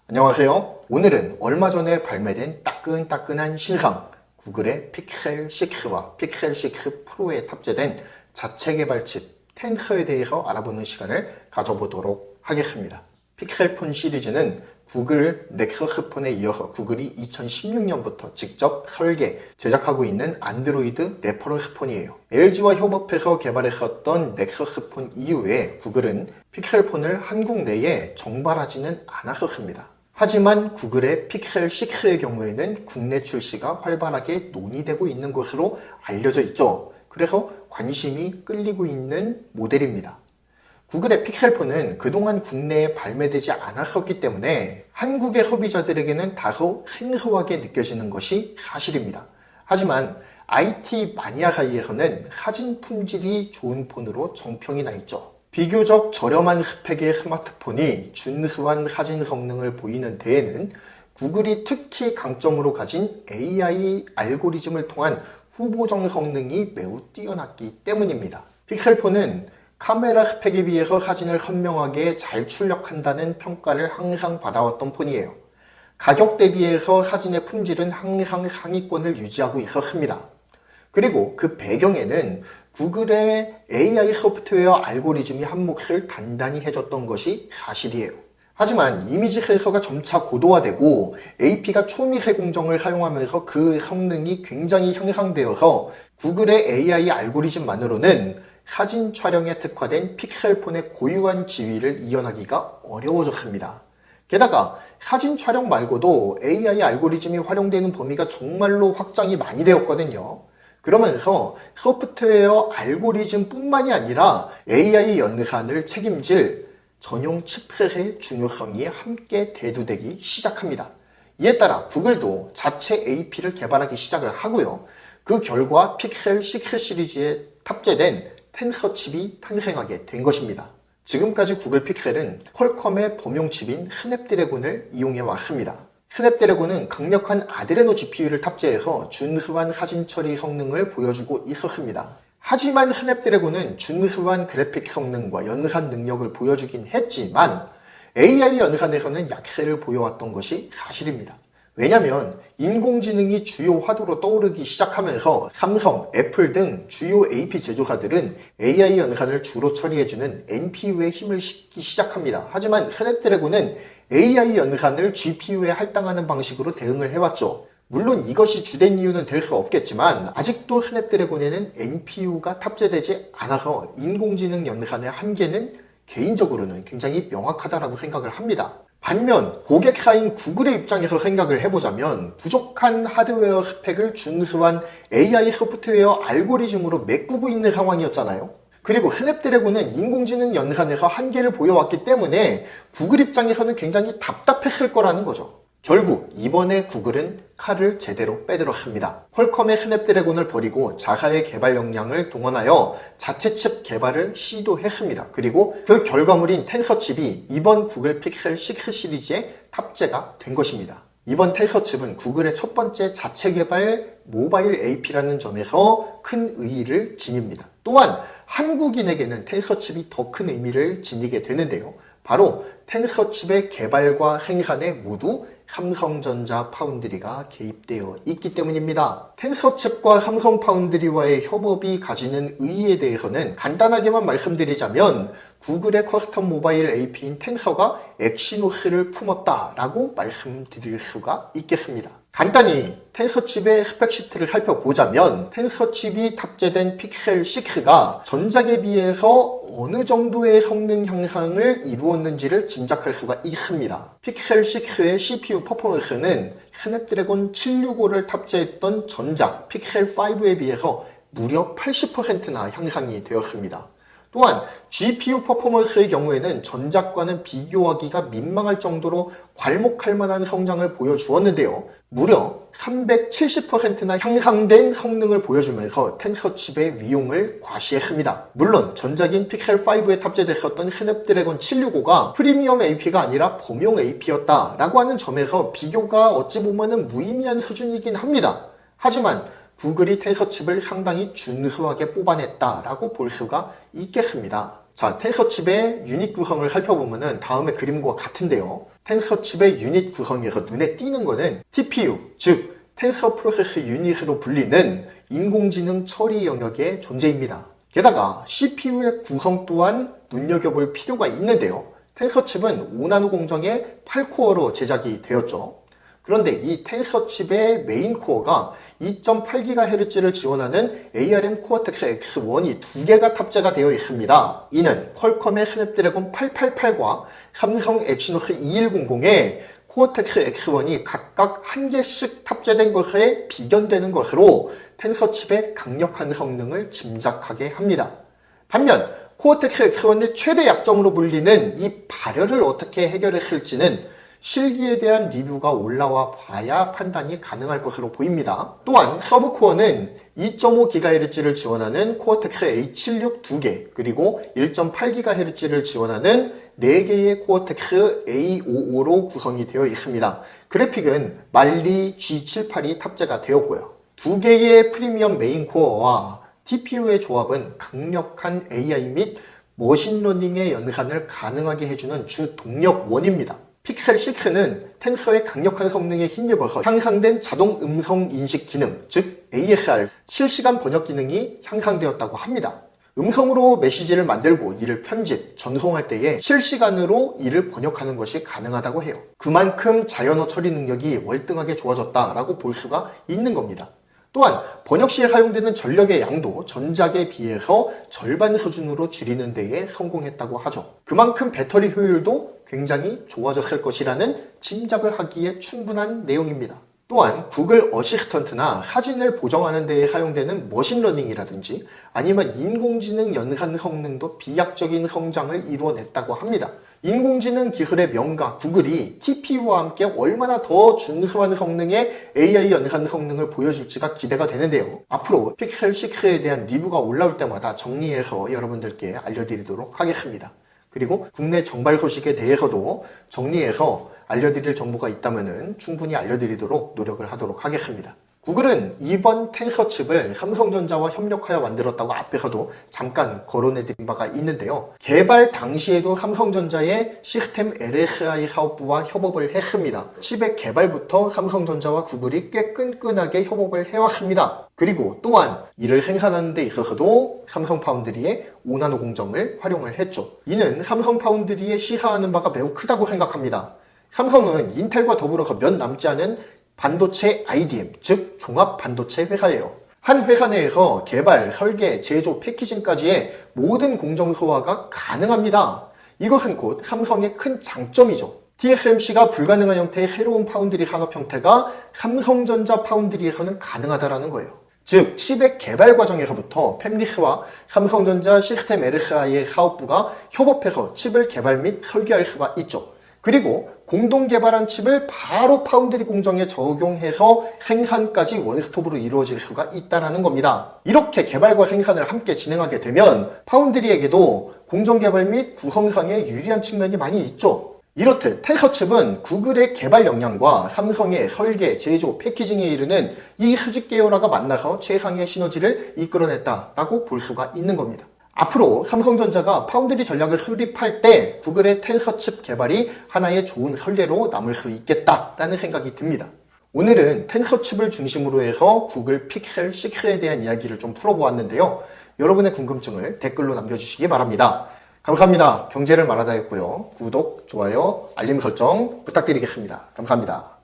안녕하세요. 오늘은 얼마 전에 발매된 따끈따끈한 신상 구글의 픽셀 6와 픽셀 6 프로에 탑재된 자체 개발 칩 텐서에 대해서 알아보는 시간을 가져보도록 하겠습니다. 픽셀폰 시리즈는 구글 넥서스 폰에 이어서 구글이 2016년부터 직접 설계, 제작하고 있는 안드로이드 레퍼런스 폰이에요. LG와 협업해서 개발했었던 넥서스 폰 이후에 구글은 픽셀폰을 한국 내에 정발하지는 않았었습니다. 하지만 구글의 픽셀 6의 경우에는 국내 출시가 활발하게 논의되고 있는 것으로 알려져 있죠. 그래서 관심이 끌리고 있는 모델입니다. 구글의 픽셀폰은 그동안 국내에 발매되지 않았었기 때문에 한국의 소비자들에게는 다소 생소하게 느껴지는 것이 사실입니다. 하지만 IT 마니아 사이에서는 사진 품질이 좋은 폰으로 정평이 나 있죠. 비교적 저렴한 스펙의 스마트폰이 준수한 사진 성능을 보이는 데에는 구글이 특히 강점으로 가진 AI 알고리즘을 통한 후보정 성능이 매우 뛰어났기 때문입니다. 픽셀폰은 카메라 스펙에 비해서 사진을 선명하게 잘 출력한다는 평가를 항상 받아왔던 폰이에요. 가격 대비해서 사진의 품질은 항상 상위권을 유지하고 있었습니다. 그리고 그 배경에는 구글의 AI 소프트웨어 알고리즘이 한 몫을 단단히 해줬던 것이 사실이에요. 하지만 이미지 센서가 점차 고도화되고 AP가 초미세 공정을 사용하면서 그 성능이 굉장히 향상되어서 구글의 AI 알고리즘만으로는 사진 촬영에 특화된 픽셀폰의 고유한 지위를 이어나기가 어려워졌습니다. 게다가 사진 촬영 말고도 AI 알고리즘이 활용되는 범위가 정말로 확장이 많이 되었거든요. 그러면서 소프트웨어 알고리즘 뿐만이 아니라 AI 연산을 책임질 전용 칩셋의 중요성이 함께 대두되기 시작합니다. 이에 따라 구글도 자체 AP를 개발하기 시작을 하고요. 그 결과 픽셀 6 시리즈에 탑재된 텐서 칩이 탄생하게 된 것입니다. 지금까지 구글 픽셀은 퀄컴의 범용 칩인 스냅드래곤을 이용해 왔습니다. 스냅드래곤은 강력한 아드레노 GPU를 탑재해서 준수한 사진 처리 성능을 보여주고 있었습니다. 하지만 스냅드래곤은 준수한 그래픽 성능과 연산 능력을 보여주긴 했지만 AI 연산에서는 약세를 보여왔던 것이 사실입니다. 왜냐하면 인공지능이 주요 화두로 떠오르기 시작하면서 삼성, 애플 등 주요 AP 제조사들은 AI 연산을 주로 처리해주는 NPU에 힘을 싣기 시작합니다. 하지만 스냅드래곤은 AI 연산을 GPU에 할당하는 방식으로 대응을 해왔죠. 물론 이것이 주된 이유는 될 수 없겠지만 아직도 스냅드래곤에는 NPU가 탑재되지 않아서 인공지능 연산의 한계는 개인적으로는 굉장히 명확하다고 생각을 합니다. 반면 고객사인 구글의 입장에서 생각을 해보자면 부족한 하드웨어 스펙을 준수한 AI 소프트웨어 알고리즘으로 메꾸고 있는 상황이었잖아요. 그리고 스냅드래곤은 인공지능 연산에서 한계를 보여왔기 때문에 구글 입장에서는 굉장히 답답했을 거라는 거죠. 결국 이번에 구글은 칼을 제대로 빼들었습니다. 퀄컴의 스냅드래곤을 버리고 자사의 개발 역량을 동원하여 자체 칩 개발을 시도했습니다. 그리고 그 결과물인 텐서 칩이 이번 구글 픽셀 6 시리즈에 탑재가 된 것입니다. 이번 텐서 칩은 구글의 첫 번째 자체 개발 모바일 AP라는 점에서 큰 의의를 지닙니다. 또한 한국인에게는 텐서 칩이 더 큰 의미를 지니게 되는데요. 바로 텐서 칩의 개발과 생산에 모두 삼성전자 파운드리가 개입되어 있기 때문입니다. 텐서 칩과 삼성 파운드리와의 협업이 가지는 의의에 대해서는 간단하게만 말씀드리자면 구글의 커스텀 모바일 AP인 텐서가 엑시노스를 품었다라고 말씀드릴 수가 있겠습니다. 간단히 텐서 칩의 스펙시트를 살펴보자면 텐서 칩이 탑재된 픽셀 6가 전작에 비해서 어느 정도의 성능 향상을 이루었는지를 짐작할 수가 있습니다. 픽셀 6의 CPU 퍼포먼스는 스냅드래곤 765를 탑재했던 전작 픽셀 5에 비해서 무려 80%나 향상이 되었습니다. 또한 GPU 퍼포먼스의 경우에는 전작과는 비교하기가 민망할 정도로 괄목할 만한 성장을 보여주었는데요. 무려 370%나 향상된 성능을 보여주면서 텐서 칩의 위용을 과시했습니다. 물론 전작인 픽셀5에 탑재됐었던 스냅드래곤 765가 프리미엄 AP가 아니라 범용 AP였다라고 하는 점에서 비교가 어찌 보면 무의미한 수준이긴 합니다. 하지만 구글이 텐서 칩을 상당히 준수하게 뽑아냈다라고 볼 수가 있겠습니다. 자, 텐서 칩의 유닛 구성을 살펴보면 다음의 그림과 같은데요. 텐서 칩의 유닛 구성에서 눈에 띄는 거는 TPU, 즉 텐서 프로세스 유닛으로 불리는 인공지능 처리 영역의 존재입니다. 게다가 CPU의 구성 또한 눈여겨볼 필요가 있는데요. 텐서 칩은 5나노 공정의 8코어로 제작이 되었죠. 그런데 이 텐서 칩의 메인 코어가 2.8GHz를 지원하는 ARM 코어텍스 X1이 2개가 탑재가 되어 있습니다. 이는 퀄컴의 스냅드래곤 888과 삼성 엑시노스 2100의 코어텍스 X1이 각각 1개씩 탑재된 것에 비견되는 것으로 텐서 칩의 강력한 성능을 짐작하게 합니다. 반면 코어텍스 X1의 최대 약점으로 불리는 이 발열을 어떻게 해결했을지는 실기에 대한 리뷰가 올라와 봐야 판단이 가능할 것으로 보입니다. 또한 서브코어는 2.5GHz를 지원하는 코어텍스 A76 2개, 그리고 1.8GHz를 지원하는 4개의 코어텍스 A55로 구성이 되어 있습니다. 그래픽은 말리 G78이 탑재가 되었고요. 2개의 프리미엄 메인 코어와 TPU의 조합은 강력한 AI 및 머신러닝의 연산을 가능하게 해주는 주 동력원입니다. 픽셀 6는 텐서의 강력한 성능에 힘입어서 향상된 자동 음성 인식 기능, 즉 ASR, 실시간 번역 기능이 향상되었다고 합니다. 음성으로 메시지를 만들고 이를 편집, 전송할 때에 실시간으로 이를 번역하는 것이 가능하다고 해요. 그만큼 자연어 처리 능력이 월등하게 좋아졌다라고 볼 수가 있는 겁니다. 또한 번역 시에 사용되는 전력의 양도 전작에 비해서 절반 수준으로 줄이는 데에 성공했다고 하죠. 그만큼 배터리 효율도 굉장히 좋아졌을 것이라는 짐작을 하기에 충분한 내용입니다. 또한 구글 어시스턴트나 사진을 보정하는 데에 사용되는 머신러닝이라든지 아니면 인공지능 연산 성능도 비약적인 성장을 이루어냈다고 합니다. 인공지능 기술의 명가 구글이 TPU와 함께 얼마나 더 준수한 성능의 AI 연산 성능을 보여줄지가 기대가 되는데요. 앞으로 픽셀 6에 대한 리뷰가 올라올 때마다 정리해서 여러분들께 알려드리도록 하겠습니다. 그리고 국내 정발 소식에 대해서도 정리해서 알려드릴 정보가 있다면 충분히 알려드리도록 노력을 하도록 하겠습니다. 구글은 이번 텐서 칩을 삼성전자와 협력하여 만들었다고 앞에서도 잠깐 거론해드린 바가 있는데요. 개발 당시에도 삼성전자의 시스템 LSI 사업부와 협업을 했습니다. 칩의 개발부터 삼성전자와 구글이 꽤 끈끈하게 협업을 해왔습니다. 그리고 또한 이를 생산하는 데 있어서도 삼성 파운드리의 5나노 공정을 활용을 했죠. 이는 삼성 파운드리에 시사하는 바가 매우 크다고 생각합니다. 삼성은 인텔과 더불어서 몇 남지 않은 반도체 IDM, 즉 종합 반도체 회사예요. 한 회사 내에서 개발, 설계, 제조, 패키징까지의 모든 공정 소화가 가능합니다. 이것은 곧 삼성의 큰 장점이죠. TSMC가 불가능한 형태의 새로운 파운드리 산업 형태가 삼성전자 파운드리에서는 가능하다는 거예요. 즉 칩의 개발 과정에서부터 팹리스와 삼성전자 시스템 LSI의 사업부가 협업해서 칩을 개발 및 설계할 수가 있죠. 그리고 공동 개발한 칩을 바로 파운드리 공정에 적용해서 생산까지 원스톱으로 이루어질 수가 있다는 겁니다. 이렇게 개발과 생산을 함께 진행하게 되면 파운드리에게도 공정 개발 및 구성상의 유리한 측면이 많이 있죠. 이렇듯 텐서 칩은 구글의 개발 역량과 삼성의 설계, 제조, 패키징에 이르는 이 수직 계열화가 만나서 최상의 시너지를 이끌어냈다라고 볼 수가 있는 겁니다. 앞으로 삼성전자가 파운드리 전략을 수립할 때 구글의 텐서 칩 개발이 하나의 좋은 선례로 남을 수 있겠다라는 생각이 듭니다. 오늘은 텐서 칩을 중심으로 해서 구글 픽셀 6에 대한 이야기를 좀 풀어보았는데요. 여러분의 궁금증을 댓글로 남겨주시기 바랍니다. 감사합니다. 경제를 말하다였고요. 구독, 좋아요, 알림 설정 부탁드리겠습니다. 감사합니다.